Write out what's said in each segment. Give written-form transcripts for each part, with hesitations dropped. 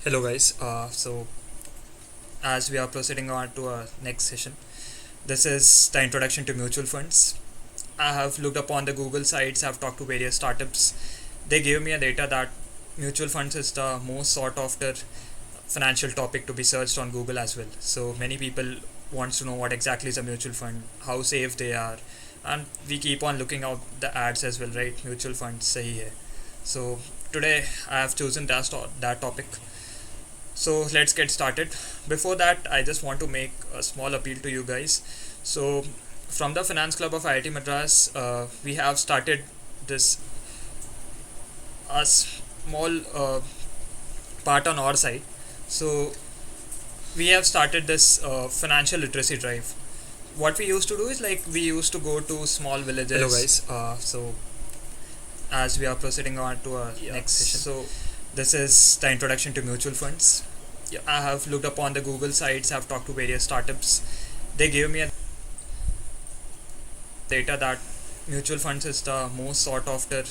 Hello guys. As we are proceeding on to our next session, this is the introduction to mutual funds. I have looked upon the Google sites. I've talked to various startups. They gave me a data that mutual funds is the most sought after financial topic to be searched on Google as well. So many people wants to know what exactly is a mutual fund, how safe they are, and we keep on looking out the ads as well, right? Mutual funds, Sahi hai. So today I have chosen that topic. So let's get started. Before that, I just want to make a small appeal to you guys. So, from the Finance Club of IIT Madras, we have started this a small part on our side. So, we have started this financial literacy drive. What we used to do is like we used to go to small villages. Hello guys. As we are proceeding on to our next session. So, this is the introduction to mutual funds. Yeah, I have looked upon the Google sites. I've talked to various startups. They gave me a data that mutual funds is the most sought after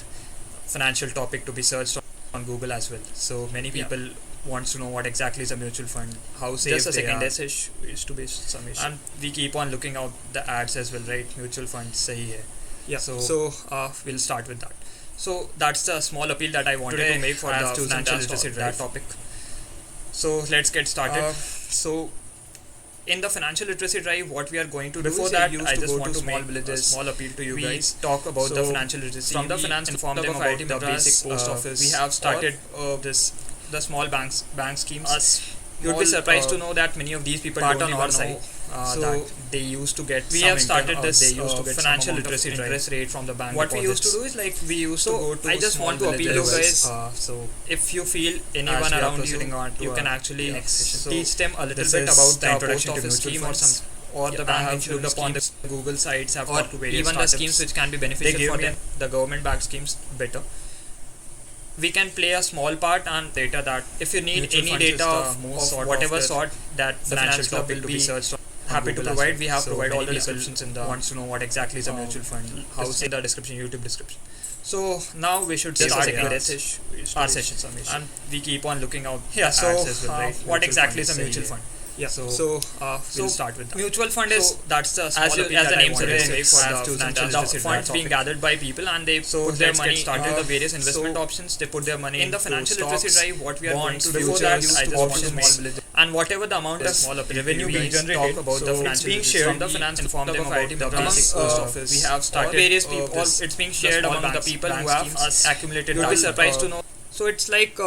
financial topic to be searched on Google as well. So many people wants to know what exactly is a mutual fund, how safe Just a they second. are. This is to be some issue. And we keep on looking out the ads as well, right? Mutual funds, sahi hai. Yeah. So we'll start with that. So that's the small appeal that I wanted to make for the financial literacy drive topic. So let's get started. So in the financial literacy drive, what we are going to do Before is that, I just want want to to small make villages. a small appeal to you We guys. Talk about the So, financial literacy from the we finance inform them club of about IIT the Madras, basic post office. We have started the small bank schemes. You'd be surprised to know that many of these people part don't on even our know side. that they used to get. We some have started this, They used to get financial some amount literacy of drive. interest rate from the bank. What we used to deposits. do is like we used So, to go to. I just small want to appeal villages. you guys, So if you feel as anyone we are around proceeding you, on to you our can actually next session. So teach them a little this bit is about the the introduction post to office mutual scheme or funds. some or the I bank have insurance looked upon schemes, the Google sites. I've or talked to various even the startups. schemes which can be They beneficial give for me them. the government backed schemes better. We can play a small part and data that If you need mutual any funds is data the most of sought whatever after sort that the financial finance club topic will to be be searched on happy to Google as provide. well. We have So provided all many the people descriptions in the wants to know what exactly is a mutual fund, how in the description, YouTube description. so now we should Just a start second. our This is our session and we keep on looking out Yeah, the so, ads as well, right? what Mutual exactly fund is a mutual sahi hai. fund? Yeah. We'll start with that. Mutual fund is So that's the small as appeal the that I name wanted to suggests, make for I the have chosen financial the literacy funds topic. being gathered by people, and they So put their let's get money started. into the various investment So options. They put their money in the into financial literacy stocks, drive, what we are bonds, going to do futures, I just want to options, small and whatever the amount a of small appeal revenue to you being guys. generated. Talk about So the it's financial being literacy shared from the finance inform club them of about IIT the Madras basic post post office. We have started various people. this, It's being the shared small among the banks, people bank who have schemes, accumulated. You'd be surprised to know. know. So it's like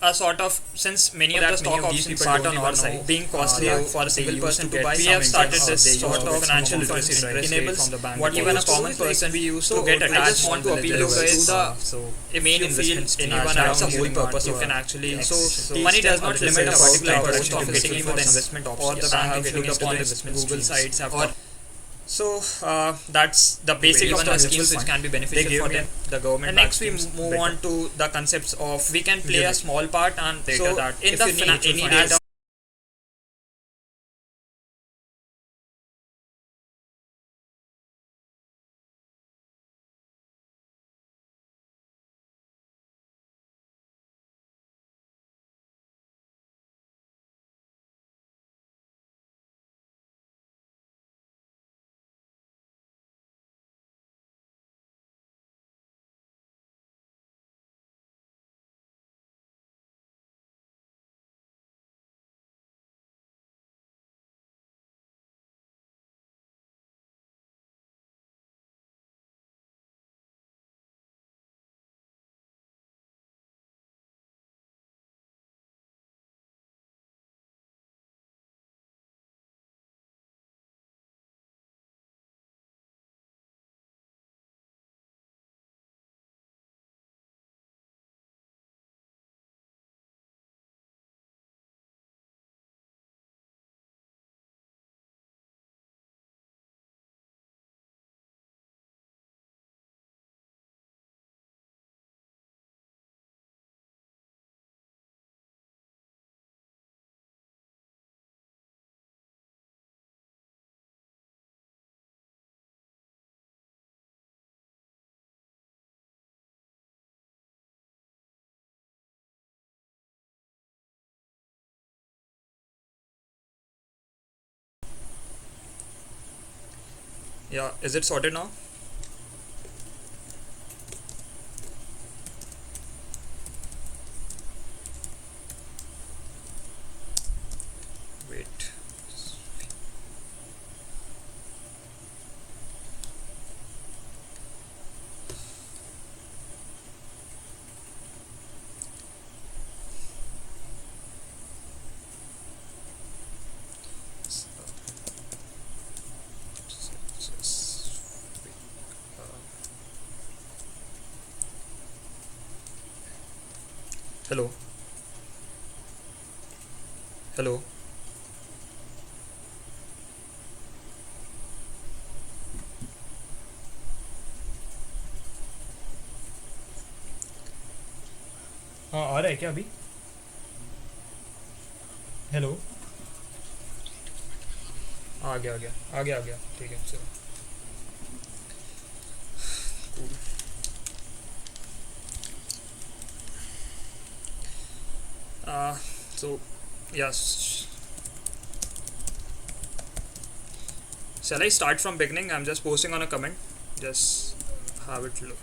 a sort of, since many of the stock options part on our side being costly for a single person to buy, we have started this sort of financial literacy drive. Enables what even a common person we used to get attached. I just want to appeal you guys to the main investment scheme. That's the whole purpose. You can actually money does not limit a particular post office getting into the investment option. Or the bank getting into the investment Google sites have or so that's the basic of the schemes which can be beneficial for them. The government. And next we move on to the concepts of we can play a small part and data that in the any data Yeah, is it sorted now? Wait. Just wait. Hello. Hello. हाँ आ रहा है क्या अभी? Hello. आ गया ठीक है चलो. So yes, shall I start from beginning? I'm just posting on a comment. Just have it look.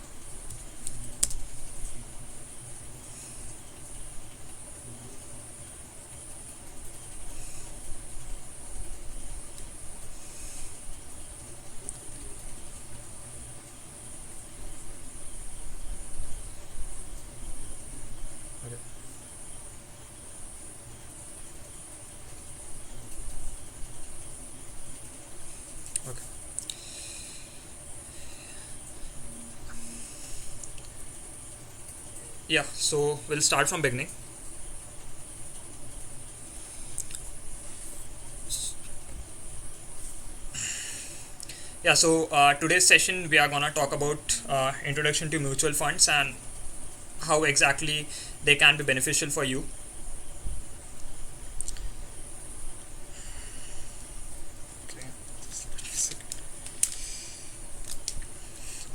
Okay. Okay. Yeah, so we'll start from beginning. Yeah, so today's session we are gonna talk about introduction to mutual funds and how exactly they can be beneficial for you. Okay.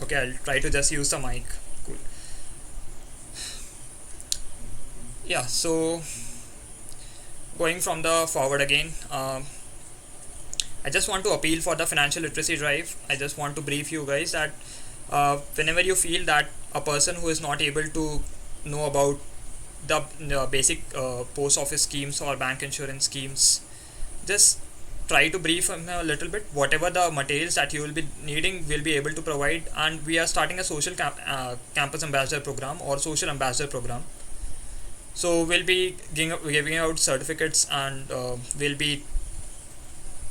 Okay, I'll try to just use the mic. Cool. Yeah, so going from the forward again, I just want to appeal for the financial literacy drive. I just want to brief you guys that whenever you feel that a person who is not able to know about the basic post office schemes or bank insurance schemes, just try to brief him a little bit. Whatever the materials that you will be needing, we'll be able to provide. And we are starting a social campus ambassador program or social ambassador program. So we'll be giving out certificates and we'll be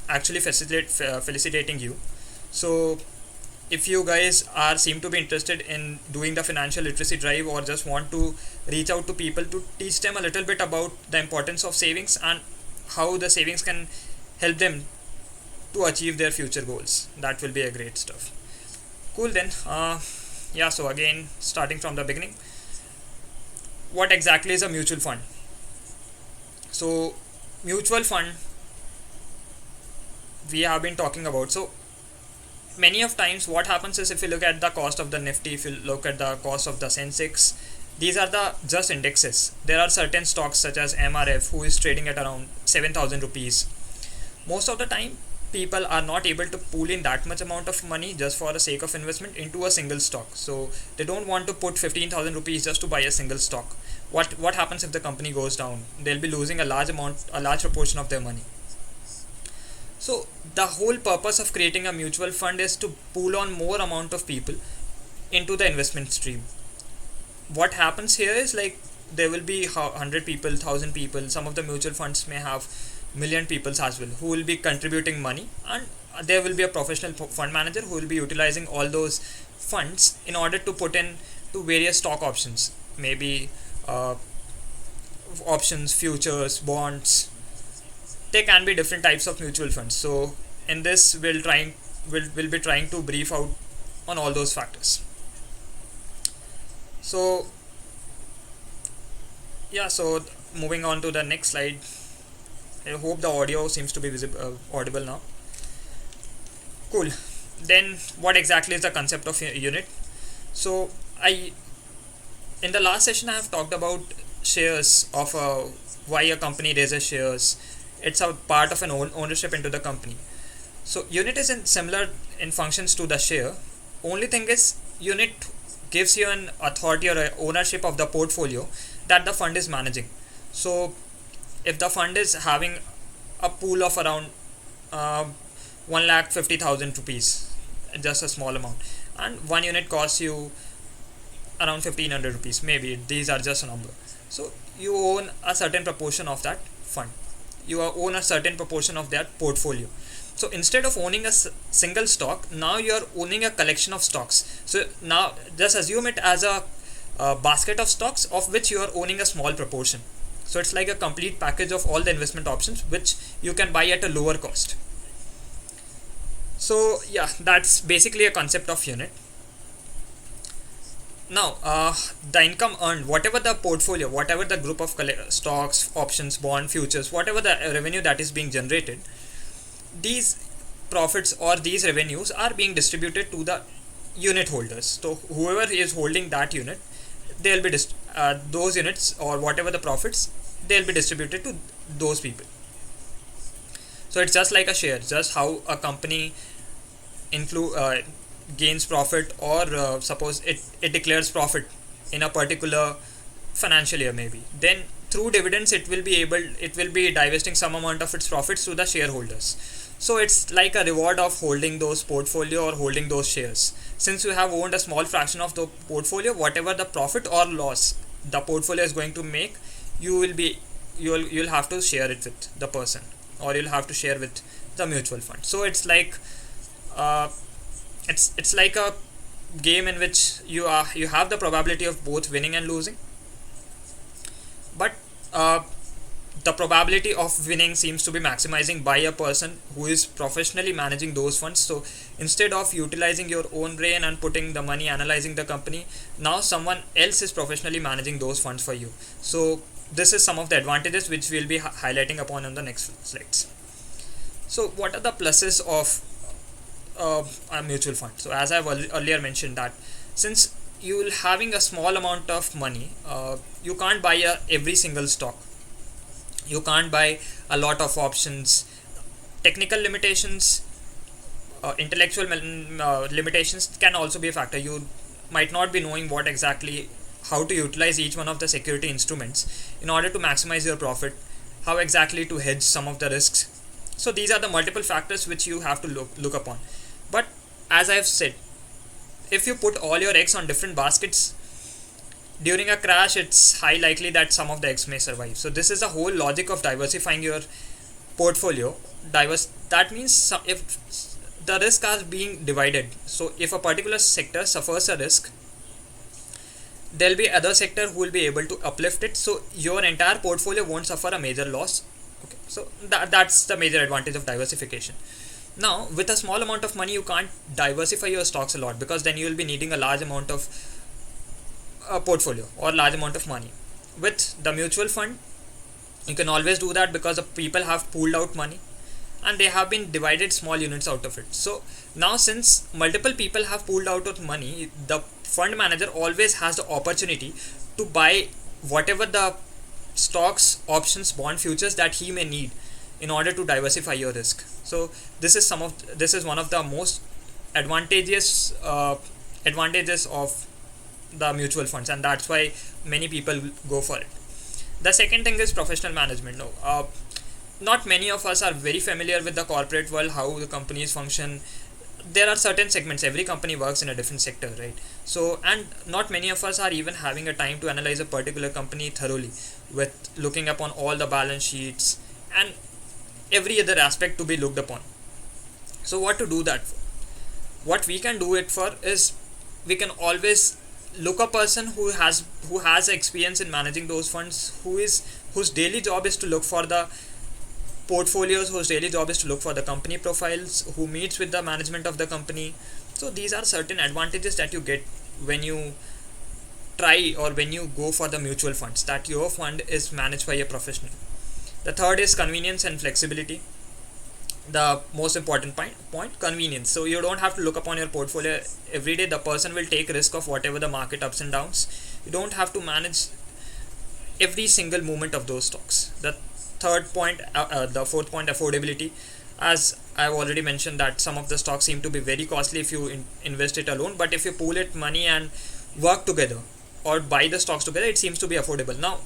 actually felicitating you. So if you guys seem to be interested in doing the financial literacy drive or just want to reach out to people to teach them a little bit about the importance of savings and how the savings can help them to achieve their future goals, that will be a great stuff. Cool then. Yeah, so again starting from the beginning, what exactly is a mutual fund? So mutual fund we have been talking about. So many of times what happens is, if you look at the cost of the Nifty, if you look at the cost of the Sensex, these are the just indexes. There are certain stocks such as MRF who is trading at around 7,000 rupees. Most of the time people are not able to pool in that much amount of money just for the sake of investment into a single stock. So they don't want to put 15,000 rupees just to buy a single stock. What happens if the company goes down? They'll be losing a large proportion of their money. So the whole purpose of creating a mutual fund is to pool on more amount of people into the investment stream. What happens here is, like, there will be 100 people, 1,000 people. Some of the mutual funds may have million people as well who will be contributing money, and there will be a professional fund manager who will be utilizing all those funds in order to put in to various stock options, maybe options, futures, bonds. There can be different types of mutual funds. So in this we'll be trying to brief out on all those factors. So yeah, so moving on to the next slide. I hope the audio seems to be audible now. Cool. Then what exactly is the concept of unit? So in the last session I have talked about shares of why a company raises shares. It's a part of an ownership into the company. So unit is similar in functions to the share. Only thing is unit gives you an authority or a ownership of the portfolio that the fund is managing. So if the fund is having a pool of around 1,50,000 rupees, just a small amount, and one unit costs you around 1,500 rupees, maybe these are just a number. So you own a certain proportion of that fund, you own a certain proportion of that portfolio. So instead of owning a single stock, now you are owning a collection of stocks. So now just assume it as a basket of stocks of which you are owning a small proportion. So it's like a complete package of all the investment options which you can buy at a lower cost. So yeah, that's basically a concept of unit. Now the income earned, whatever the portfolio, whatever the group of stocks, options, bond, futures, whatever the revenue that is being generated, these profits or these revenues are being distributed to the unit holders. So whoever is holding that unit, they'll be those units or whatever the profits, they'll be distributed to those people. So it's just like a share, just how a company gains profit, or suppose it declares profit in a particular financial year, maybe then through dividends it will be divesting some amount of its profits to the shareholders. So it's like a reward of holding those portfolio or holding those shares. Since you have owned a small fraction of the portfolio, whatever the profit or loss the portfolio is going to make, you'll have to share it with the person, or you'll have to share with the mutual fund. So it's like it's like a game in which you have the probability of both winning and losing, but the probability of winning seems to be maximizing by a person who is professionally managing those funds. So instead of utilizing your own brain and putting the money analyzing the company, now someone else is professionally managing those funds for you. So this is some of the advantages which we'll be highlighting upon in the next slides. So what are the pluses of a mutual fund? So as I've earlier mentioned, that since you're having a small amount of money, you can't buy every single stock, you can't buy a lot of options. Technical limitations, intellectual limitations can also be a factor. You might not be knowing how to utilize each one of the security instruments in order to maximize your profit, how exactly to hedge some of the risks. So these are the multiple factors which you have to look upon. But as I've said, if you put all your eggs on different baskets, during a crash it's high likely that some of the eggs may survive. So this is the whole logic of diversifying your portfolio. That means if the risk are being divided, so if a particular sector suffers a risk, there'll be other sector who will be able to uplift it, so your entire portfolio won't suffer a major loss. Okay, so that's the major advantage of diversification. Now with a small amount of money you can't diversify your stocks a lot, because then you will be needing a large amount of portfolio or large amount of money. With the mutual fund you can always do that, because the people have pooled out money and they have been divided small units out of it. So now since multiple people have pooled out of money, the fund manager always has the opportunity to buy whatever the stocks, options, bond, futures that he may need in order to diversify your risk. So this is one of the most advantages of the mutual funds, and that's why many people go for it. The second thing is professional management. Not many of us are very familiar with the corporate world, how the companies function. There are certain segments, every company works in a different sector, right? So, and not many of us are even having a time to analyze a particular company thoroughly, with looking upon all the balance sheets and every other aspect to be looked upon. So what to do that for? What we can do it for is, we can always look a person who has experience in managing those funds, whose daily job is to look for the portfolios, whose daily job is to look for the company profiles, who meets with the management of the company. So these are certain advantages that you get when you try, or when you go for the mutual funds, that your fund is managed by a professional. The third is convenience and flexibility. The most important point, convenience. So you don't have to look upon your portfolio every day. The person will take risk of whatever the market ups and downs. You don't have to manage every single movement of those stocks. The fourth point, affordability. as I've already mentioned that some of the stocks seem to be very costly if you invest it alone, but if you pool it money and work together or buy the stocks together, it seems to be affordable. Now,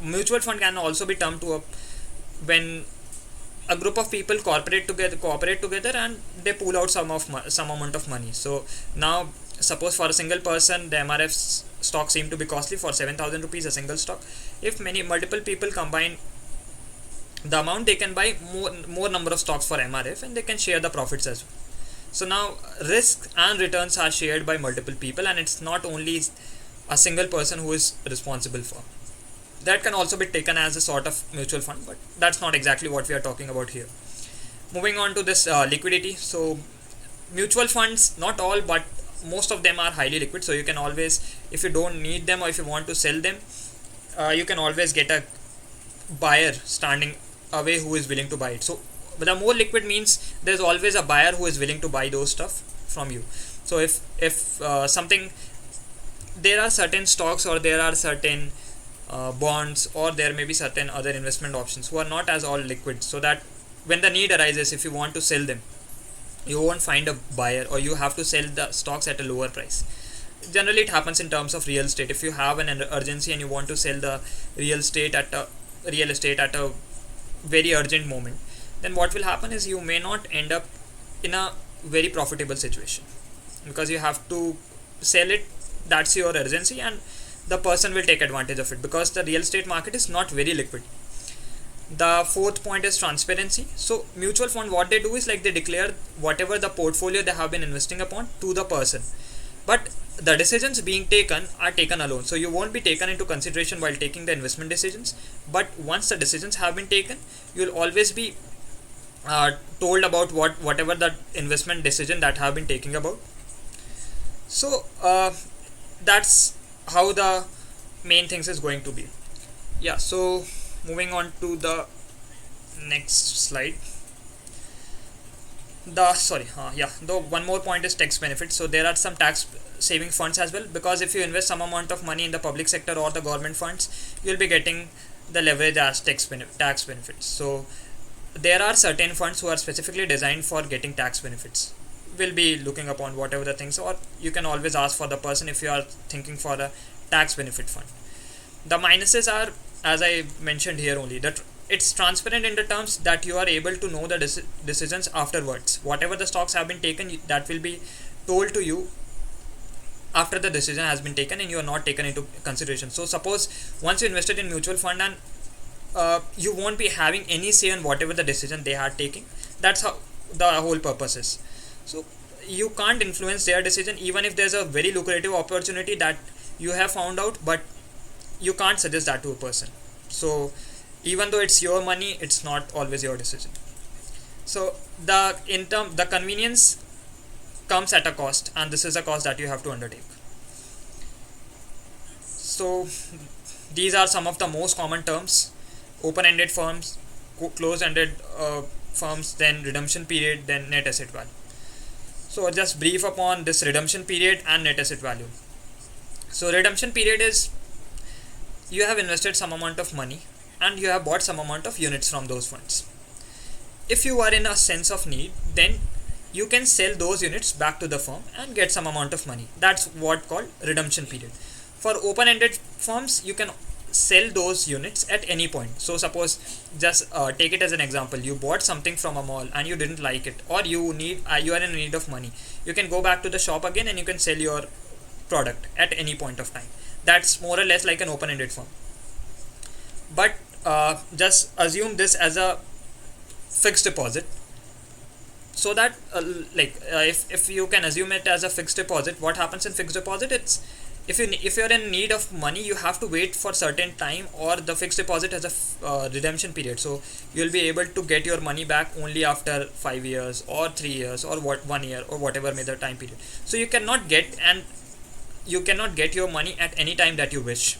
mutual fund can also be termed to a when a group of people cooperate together and they pool out some amount of money. So now suppose for a single person the MRF stock seem to be costly for 7,000 rupees a single stock. If multiple people combine the amount, they can buy more number of stocks for MRF and they can share the profits as well. So now risk and returns are shared by multiple people, and it's not only a single person who is responsible for. That can also be taken as a sort of mutual fund, but that's not exactly what we are talking about here. Moving on to this liquidity. So mutual funds, not all, but most of them are highly liquid. So you can always, if you don't need them or if you want to sell them, you can always get a buyer standing away who is willing to buy it. So the more liquid means there's always a buyer who is willing to buy those stuff from you. So if something, there are certain stocks or there are certain bonds or there may be certain other investment options who are not as all liquid, so that when the need arises, if you want to sell them, you won't find a buyer or you have to sell the stocks at a lower price. Generally it happens in terms of real estate. If you have an urgency and you want to sell the real estate at a very urgent moment, then what will happen is you may not end up in a very profitable situation because you have to sell it. That's your urgency, and the person will take advantage of it because the real estate market is not very liquid. The fourth point is transparency. So mutual fund, what they do is like they declare whatever the portfolio they have been investing upon to the person, but the decisions being taken are taken alone. So you won't be taken into consideration while taking the investment decisions, but once the decisions have been taken, you'll always be told about whatever the investment decision that have been taken about. So that's how the main things is going to be. Yeah, so moving on to the next slide. The one more point is tax benefits. So there are some tax saving funds as well, because if you invest some amount of money in the public sector or the government funds, you'll be getting the leverage as tax benefits. So there are certain funds who are specifically designed for getting tax benefits. We'll be looking upon whatever the things, or you can always ask for the person if you are thinking for a tax benefit fund. The minuses are, as I mentioned here only, that it's transparent in the terms that you are able to know the decisions afterwards. Whatever the stocks have been taken, that will be told to you after the decision has been taken and you are not taken into consideration. So suppose once you invested in mutual fund and you won't be having any say on whatever the decision they are taking. That's how the whole purpose is. So you can't influence their decision, even if there's a very lucrative opportunity that you have found out, but you can't suggest that to a person. So even though it's your money, it's not always your decision. So the convenience comes at a cost, and this is a cost that you have to undertake. So these are some of the most common terms: open-ended firms, closed-ended firms, then redemption period, then net asset value. So just brief upon this redemption period and net asset value. So redemption period is you have invested some amount of money and you have bought some amount of units from those funds. If you are in a sense of need, then you can sell those units back to the firm and get some amount of money. That's what called redemption period. For open-ended firms, you can sell those units at any point. So suppose, just take it as an example, you bought something from a mall and you didn't like it, or you are in need of money. You can go back to the shop again and you can sell your product at any point of time. That's more or less like an open-ended firm. But just assume this as a fixed deposit, so that if you can assume it as a fixed deposit, what happens in fixed deposit, it's if you're in need of money, you have to wait for certain time, or the fixed deposit has a redemption period. So you'll be able to get your money back only after 5 years or 3 years or 1 year or whatever may the time period. So you cannot get your money at any time that you wish.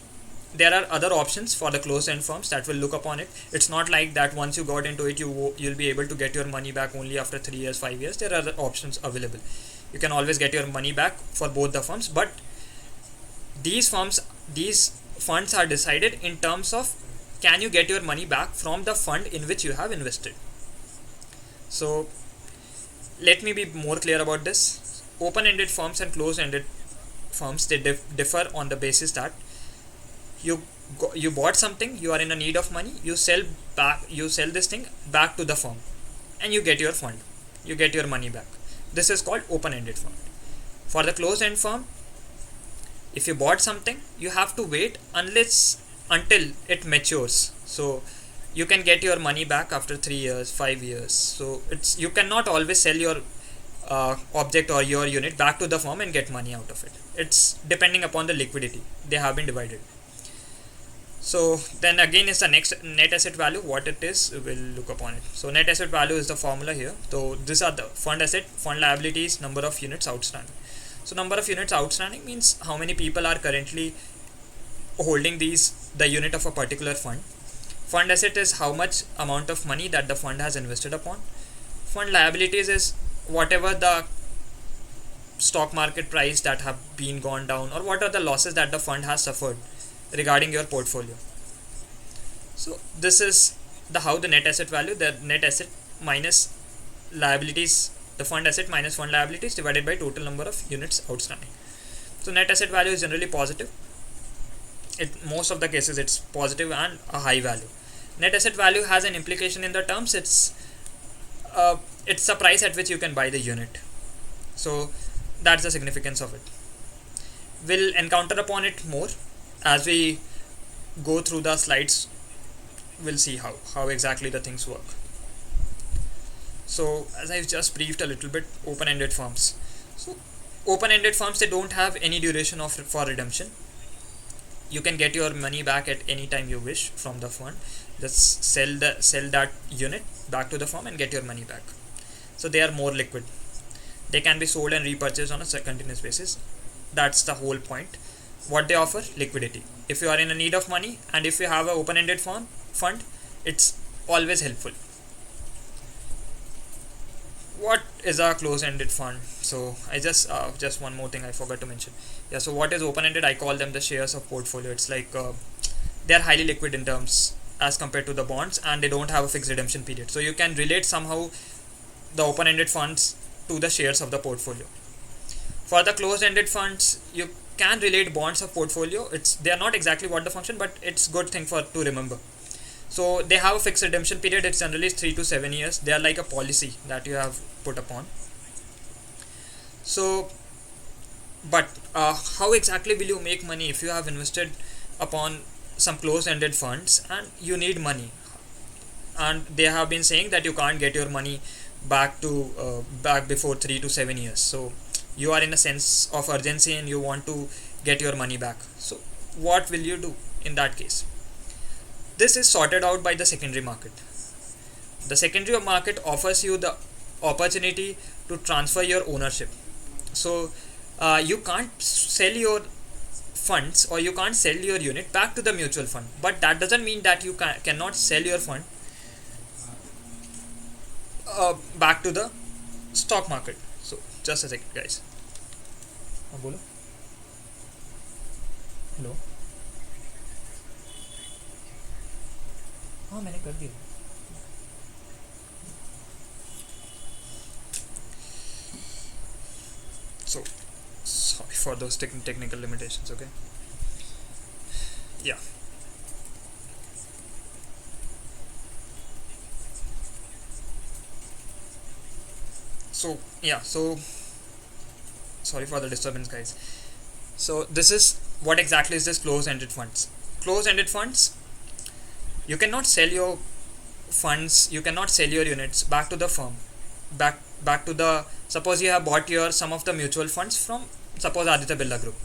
There are other options for the closed-end firms that will look upon it. It's not like that once you got into it, you'll be able to get your money back only after 3 years, 5 years. There are other options available. You can always get your money back for both the firms, but these funds are decided in terms of, can you get your money back from the fund in which you have invested. So let me be more clear about this. Open-ended firms and closed-ended firms, they differ on the basis that you bought something, you are in a need of money, you sell this thing back to the firm, and you get your fund, you get your money back. This is called open-ended fund. For the closed-end firm, if you bought something, you have to wait until it matures. So you can get your money back after 3 years, 5 years. So you cannot always sell your object or your unit back to the firm and get money out of it. It's depending upon the liquidity. They have been divided. So then again is the next net asset value. What it is, we'll look upon it. So net asset value is the formula here. So these are the fund asset, fund liabilities, number of units outstanding. So number of units outstanding means how many people are currently holding the unit of a particular fund. Fund asset is how much amount of money that the fund has invested upon. Fund liabilities is whatever the stock market price that have been gone down, or what are the losses that the fund has suffered regarding your portfolio. So this is how the net asset value, the net asset minus liabilities, the fund asset minus fund liabilities divided by total number of units outstanding. So net asset value is generally positive. Most of the cases it's positive and a high value. Net asset value has an implication in the terms. It's the price at which you can buy the unit. So that's the significance of it. We'll encounter upon it more as we go through the slides. We'll see how exactly the things work. So as I've just briefed a little bit, open-ended firms. So open-ended firms, they don't have any duration for redemption. You can get your money back at any time you wish from the fund. Just sell that unit back to the firm and get your money back. So they are more liquid. They can be sold and repurchased on a continuous basis. That's the whole point. What they offer? Liquidity. If you are in a need of money and if you have an open-ended fund, it's always helpful. What is a closed-ended fund? So I just one more thing I forgot to mention. Yeah. So what is open-ended? I call them the shares of portfolio. It's like they are highly liquid in terms as compared to the bonds, and they don't have a fixed redemption period. So you can relate somehow the open-ended funds to the shares of the portfolio. For the closed-ended funds, you can relate bonds of portfolio. They are not exactly what the function, but it's good thing to remember. So they have a fixed redemption period. It's generally 3 to 7 years. They are like a policy that you have put upon. So, but how exactly will you make money if you have invested upon some closed-ended funds and you need money? And they have been saying that you can't get your money back before 3 to 7 years. So you are in a sense of urgency and you want to get your money back. So what will you do in that case? This is sorted out by the secondary market. The secondary market offers you the opportunity to transfer your ownership. So you can't sell your funds or you can't sell your unit back to the mutual fund, but that doesn't mean that you cannot sell your fund back to the stock market. So just a second, guys. Hello. हाँ मैंने कर दिया. So sorry for those technical limitations. Okay. Yeah. So sorry for the disturbance, guys. So this is what exactly is this closed-ended funds. Closed-ended funds, you cannot sell your funds, you cannot sell your units back to the firm, back to the, suppose you have bought some of the mutual funds from, suppose Aditya Birla Group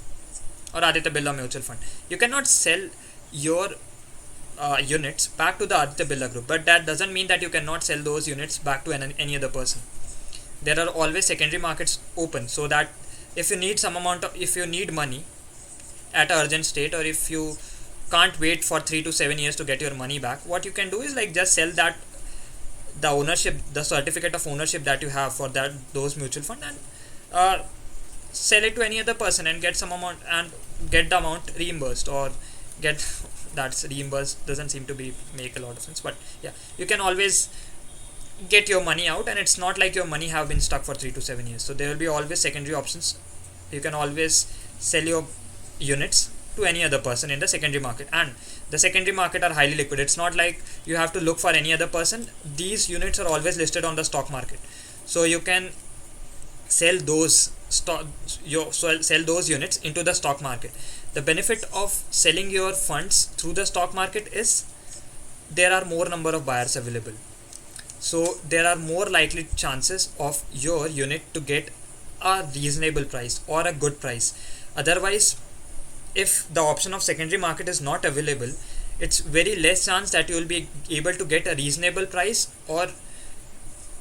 or Aditya Birla Mutual Fund. You cannot sell your units back to the Aditya Birla Group, but that doesn't mean that you cannot sell those units back to any other person. There are always secondary markets open, so that if you need money at an urgent state, or if you can't wait for 3 to 7 years to get your money back, what you can do is like just sell the ownership, the certificate of ownership that you have for those mutual fund, and sell it to any other person and get some amount and get the amount reimbursed, or that's reimbursed doesn't seem to make a lot of sense, but yeah, you can always get your money out, and it's not like your money have been stuck for 3 to 7 years. So there will be always secondary options. You can always sell your units to any other person in the secondary market, and the secondary market are highly liquid. It's not like you have to look for any other person. These units are always listed on the stock market, so you can sell those sell those units into the stock market. The benefit of selling your funds through the stock market is there are more number of buyers available, so there are more likely chances of your unit to get a reasonable price or a good price. Otherwise, if the option of secondary market is not available, it's very less chance that you will be able to get a reasonable price or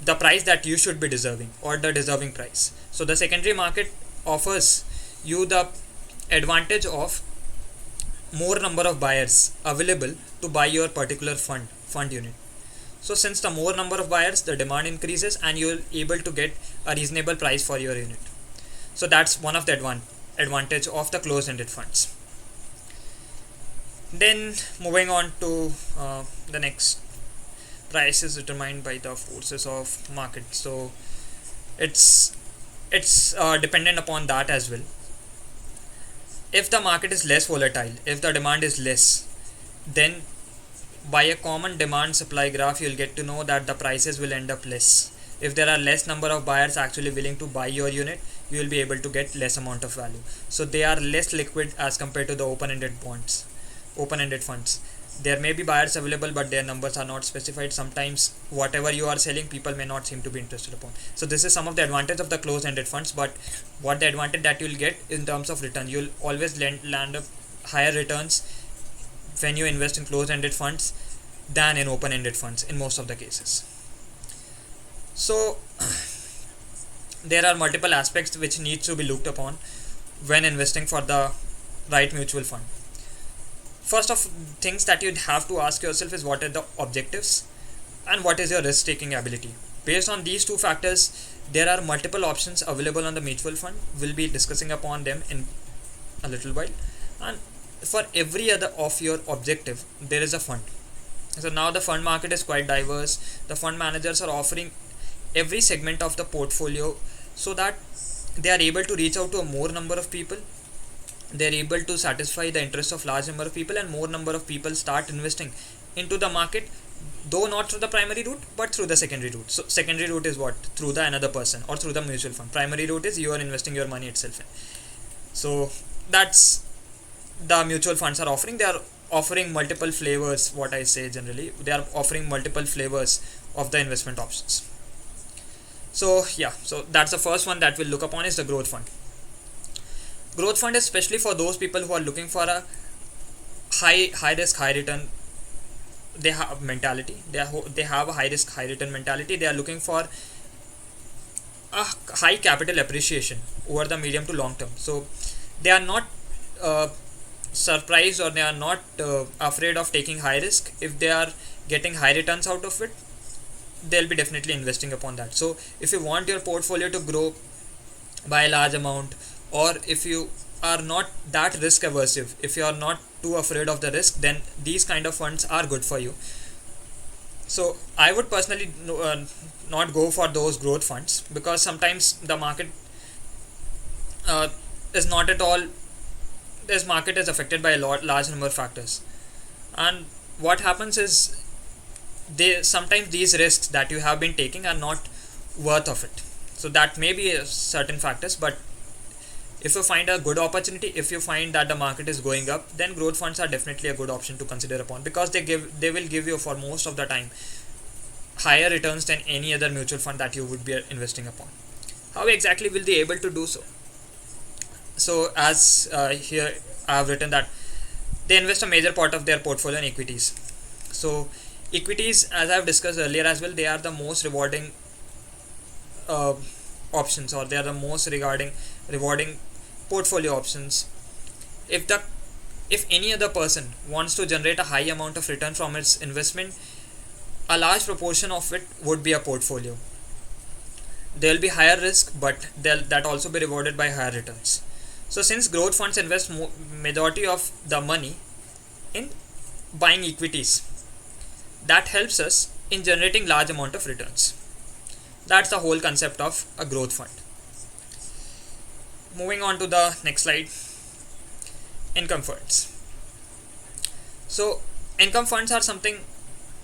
the price that you should be deserving, or the deserving price. So the secondary market offers you the advantage of more number of buyers available to buy your particular fund unit. So since the more number of buyers, the demand increases and you're able to get a reasonable price for your unit. So that's one of the advantage of the closed-ended funds. Then moving on to the next, price is determined by the forces of market. So it's dependent upon that as well. If the market is less volatile, if the demand is less, then by a common demand supply graph you'll get to know that the prices will end up less. If there are less number of buyers actually willing to buy your unit, you will be able to get less amount of value. So they are less liquid as compared to the open-ended funds. There may be buyers available, but their numbers are not specified. Sometimes whatever you are selling, people may not seem to be interested upon. So this is some of the advantage of the closed-ended funds. But what the advantage that you'll get in terms of return, you'll always land up higher returns when you invest in closed-ended funds than in open-ended funds in most of the cases. So there are multiple aspects which need to be looked upon when investing for the right mutual fund. First of things that you'd have to ask yourself is what are the objectives and what is your risk-taking ability. Based on these two factors, there are multiple options available on the mutual fund. We'll be discussing upon them in a little while. And for every other of your objective, there is a fund. So now the fund market is quite diverse. The fund managers are offering every segment of the portfolio so that they are able to reach out to a more number of people. They are able to satisfy the interest of large number of people, and more number of people start investing into the market, though not through the primary route but through the secondary route. So secondary route is what? Through the another person or through the mutual fund. Primary route is you are investing your money itself in. So that's the mutual funds are offering. They are offering multiple flavors. What I say generally, they are offering multiple flavors of the investment options. So yeah, so that's the first one that we'll look upon is the growth fund. Growth fund is especially for those people who are looking for a high risk, high return. They have mentality. They have a high risk, high return mentality. They are looking for a high capital appreciation over the medium to long term. So they are not surprised, or they are not afraid of taking high risk. If they are getting high returns out of it, they'll be definitely investing upon that. So if you want your portfolio to grow by a large amount, or if you are not that risk aversive, if you are not too afraid of the risk, then these kind of funds are good for you. So I would personally not go for those growth funds, because sometimes the market is not at all, this market is affected by a large number of factors, and what happens is sometimes these risks that you have been taking are not worth of it. So that may be certain factors, but if you find a good opportunity, if you find that the market is going up, then growth funds are definitely a good option to consider upon, because they will give you for most of the time higher returns than any other mutual fund that you would be investing upon. How exactly will they able to do so? So as here I have written that they invest a major part of their portfolio in equities. So equities, as I have discussed earlier as well, they are the most rewarding options, or they are the most rewarding portfolio options. If any other person wants to generate a high amount of return from its investment, a large proportion of it would be a portfolio. There will be higher risk, but that also be rewarded by higher returns. So since growth funds invest majority of the money in buying equities, that helps us in generating large amount of returns. That's the whole concept of a growth fund. Moving on to the next slide, income funds. So income funds are something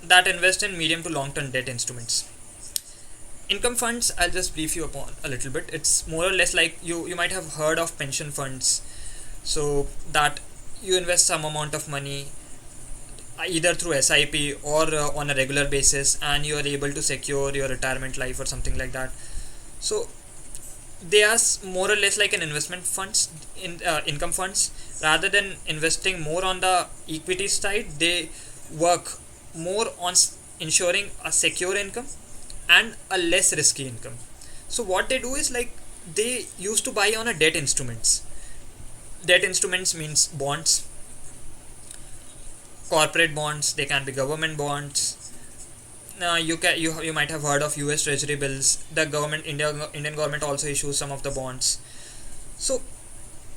that invest in medium to long term debt instruments. Income funds, I'll just brief you upon a little bit. It's more or less like you might have heard of pension funds. So that you invest some amount of money either through SIP or on a regular basis, and you are able to secure your retirement life or something like that. So they are more or less like an investment funds in income funds. Rather than investing more on the equity side, they work more on ensuring a secure income and a less risky income. So what they do is like they used to buy on a debt instruments. Debt instruments means bonds, corporate bonds, they can be government bonds. You might have heard of US Treasury bills. The Indian government also issues some of the bonds. So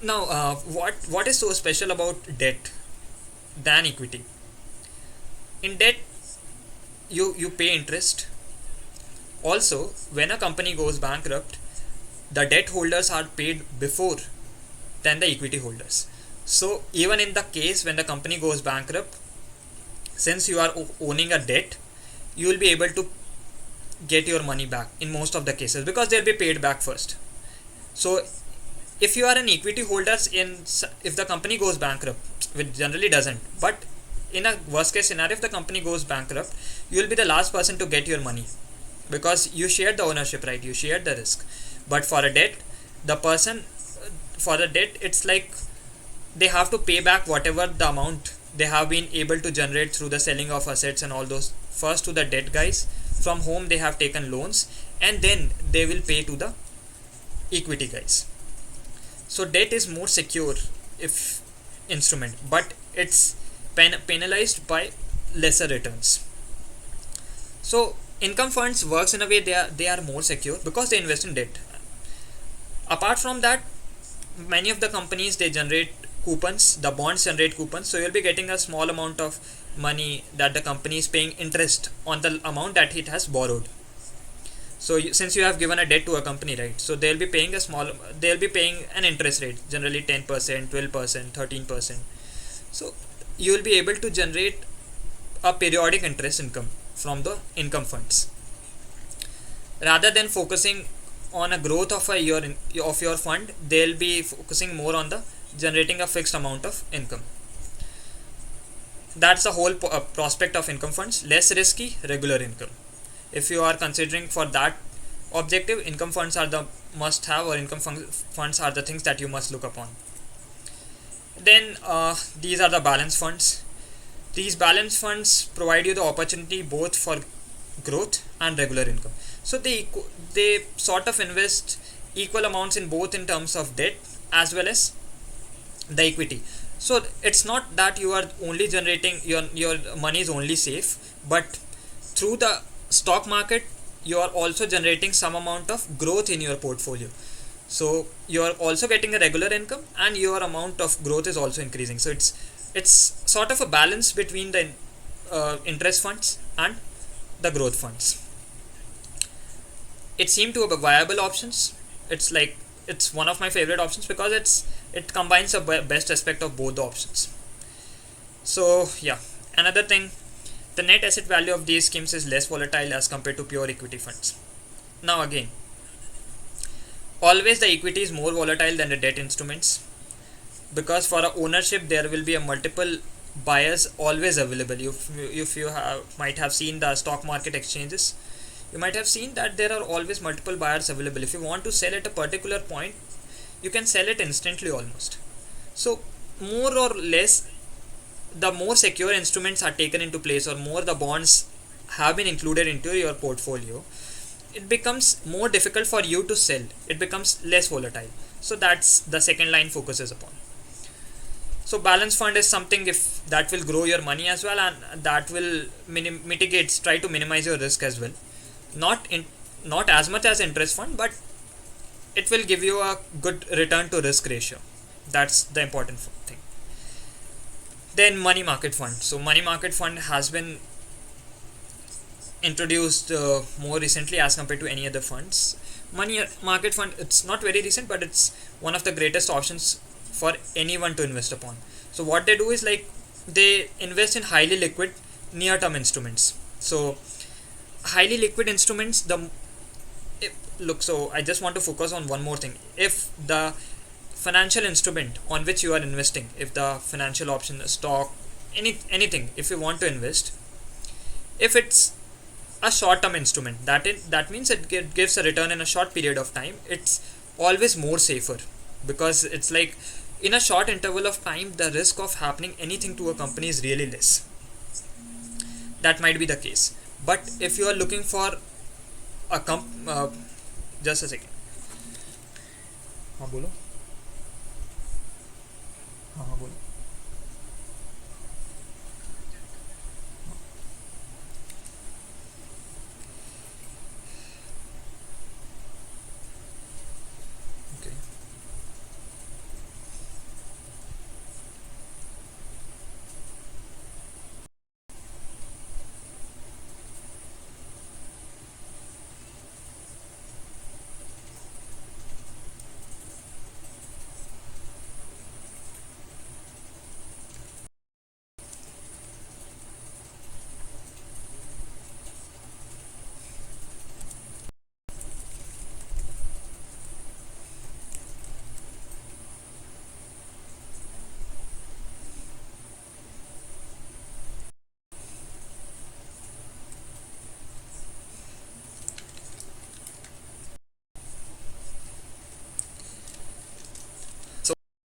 now what is so special about debt than equity? In debt, you pay interest. Also, when a company goes bankrupt, the debt holders are paid before than the equity holders. So even in the case when the company goes bankrupt, since you are owning a debt, you will be able to get your money back in most of the cases because they'll be paid back first. So if you are an equity holder, if the company goes bankrupt, which generally doesn't, but in a worst case scenario, if the company goes bankrupt, you will be the last person to get your money because you shared the ownership, right? You shared the risk. But for a debt, it's like they have to pay back whatever the amount they have been able to generate through the selling of assets and all those, first to the debt guys from whom they have taken loans, and then they will pay to the equity guys. So debt is more secure if instrument, but it's penalized by lesser returns. So income funds works in a way they are more secure because they invest in debt. Apart from that, many of the companies, they generate coupons. The bonds generate coupons, so you'll be getting a small amount of money that the company is paying interest on the amount that it has borrowed. So since you have given a debt to a company, right, so they'll be paying an interest rate, generally 10%, 12%, 13%. So you will be able to generate a periodic interest income from the income funds. Rather than focusing on a growth of your fund, they'll be focusing more on the generating a fixed amount of income. That's the whole prospect of income funds. Less risky, regular income. If you are considering for that objective, income funds are the must have, or income funds are the things that you must look upon. Then these are the balance funds. These balance funds provide you the opportunity both for growth and regular income. So they sort of invest equal amounts in both in terms of debt as well as the equity. So it's not that you are only generating your money is only safe, but through the stock market you are also generating some amount of growth in your portfolio. So you are also getting a regular income and your amount of growth is also increasing. So it's sort of a balance between the interest funds and the growth funds. It seemed to be viable options. It's one of my favorite options because it combines the best aspect of both the options. So yeah, another thing, the net asset value of these schemes is less volatile as compared to pure equity funds. Now again, always the equity is more volatile than the debt instruments because for a ownership there will be a multiple buyers always available. If you might have seen the stock market exchanges, you might have seen that there are always multiple buyers available. If you want to sell at a particular point, you can sell it instantly almost. So more or less, the more secure instruments are taken into place or more the bonds have been included into your portfolio, it becomes more difficult for you to sell. It becomes less volatile. So that's the second line focuses upon. So balance fund is something if that will grow your money as well, and that will try to minimize your risk as well. Not as much as interest fund, but it will give you a good return to risk ratio. That's the important thing. Then money market fund. So money market fund has been introduced more recently as compared to any other funds. Money market fund, it's not very recent, but it's one of the greatest options for anyone to invest upon. So what they do is like they invest in highly liquid near term instruments. So highly liquid instruments, look, so I just want to focus on one more thing. If the financial instrument on which you are investing, if the financial option, stock, anything, if you want to invest, if it's a short term instrument, that means it gives a return in a short period of time, it's always more safer, because it's like in a short interval of time the risk of happening anything to a company is really less. That might be the case, but if you are looking for a just a second. हाँ बोलो. हाँ बोलो. Okay.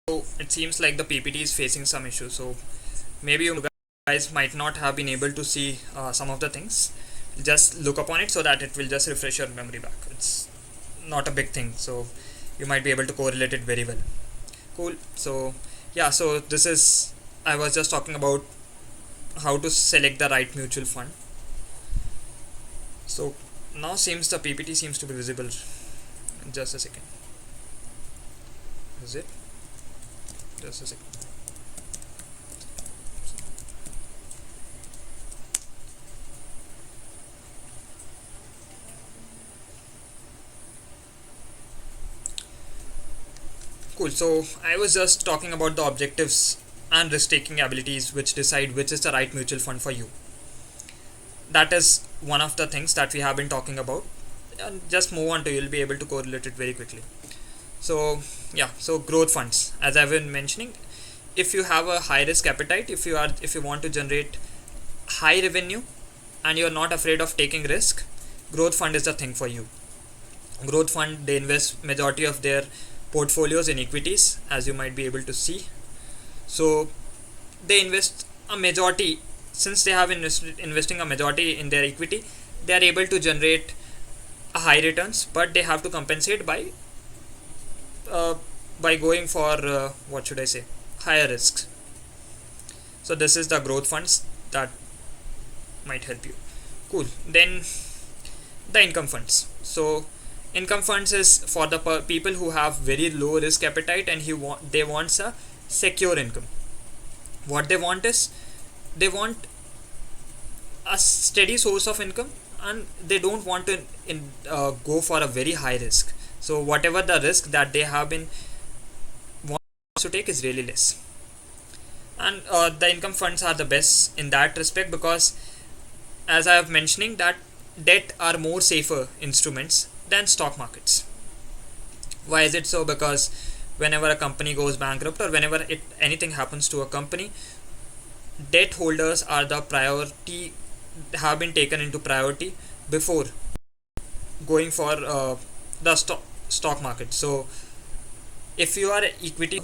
So it seems like the PPT is facing some issues. So maybe you guys might not have been able to see some of the things. Just look upon it so that it will just refresh your memory back. It's not a big thing, so you might be able to correlate it very well. Cool. So yeah, so this is, I was just talking about how to select the right mutual fund. So now seems the PPT seems to be visible. Just a second. Is it? Just a second. Cool. So I was just talking about the objectives and risk-taking abilities which decide which is the right mutual fund for you. That is one of the things that we have been talking about. And just move on to, you'll be able to correlate it very quickly. So yeah, so growth funds, as I've been mentioning, if you have a high risk appetite, if you want to generate high revenue and you're not afraid of taking risk, growth fund is the thing for you. Growth fund, they invest majority of their portfolios in equities, as you might be able to see. So they invest a majority, since they have investing a majority in their equity, they are able to generate a high returns, but they have to compensate by going for what should I say, higher risks. So this is the growth funds that might help you. Cool. Then the income funds. So income funds is for the people who have very low risk appetite and they want a secure income. What they want is they want a steady source of income, and they don't want to go for a very high risk. So whatever the risk that they have been want to take is really less. And the income funds are the best in that respect, because as I have mentioning that debt are more safer instruments than stock markets. Why is it so? Because whenever a company goes bankrupt or whenever anything happens to a company, debt holders are the priority, have been taken into priority before going for the stock market. So if you are equity,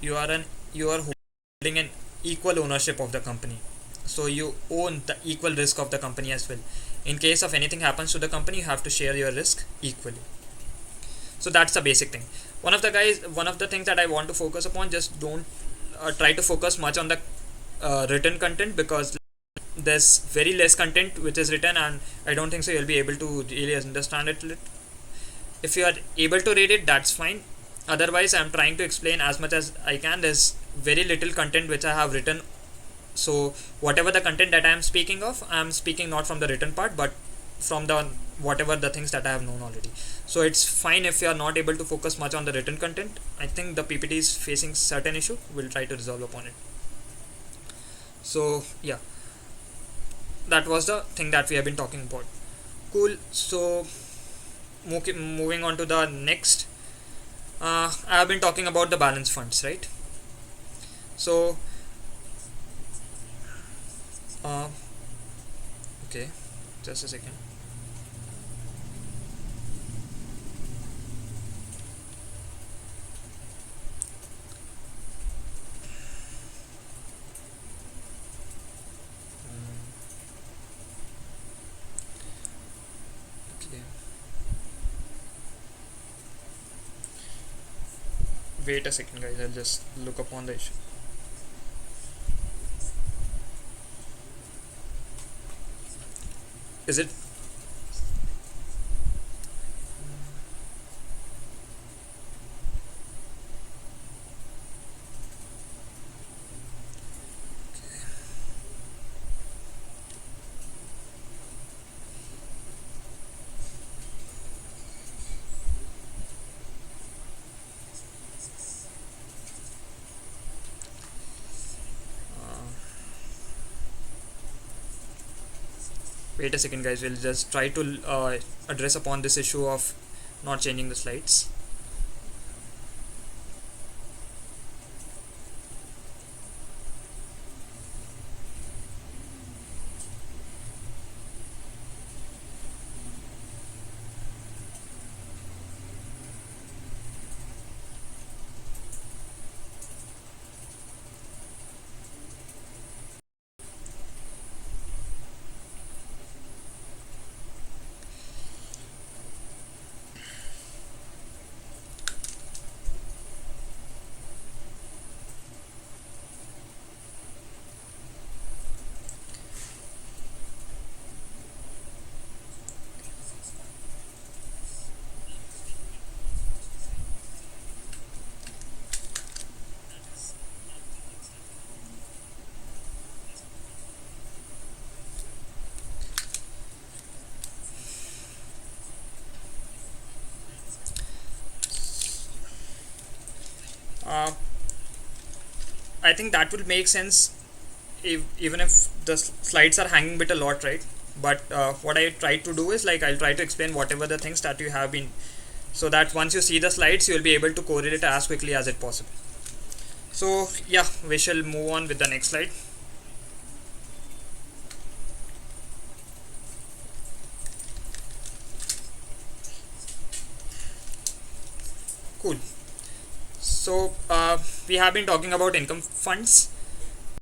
you are holding an equal ownership of the company, so you own the equal risk of the company as well. In case of anything happens to the company, you have to share your risk equally. So that's the basic thing. One of the things that I want to focus upon, just don't try to focus much on the written content, because there's very less content which is written, and I don't think so you'll be able to really understand it. If you are able to read it, that's fine. Otherwise, I'm trying to explain as much as I can. There's very little content which I have written So whatever the content that I am speaking of, I am speaking not from the written part but from the whatever the things that I have known already. So it's fine if you are not able to focus much on the written content. I think the PPT is facing certain issue. We'll try to resolve upon it. So yeah, that was the thing that we have been talking about. Cool. So moving on to the next, I have been talking about the balance funds, right? So okay, just a second. Okay. Wait a second, guys. I'll just look upon the issue. Is it? Wait a second, guys. We'll just try to address upon this issue of not changing the slides. Uh, I think that will make sense even if the slides are hanging bit a lot, right? But what I try to do is like I'll try to explain whatever the things that you have been, so that once you see the slides, you'll be able to correlate as quickly as it possible. So yeah, we shall move on with the next slide. Cool. So we have been talking about income funds.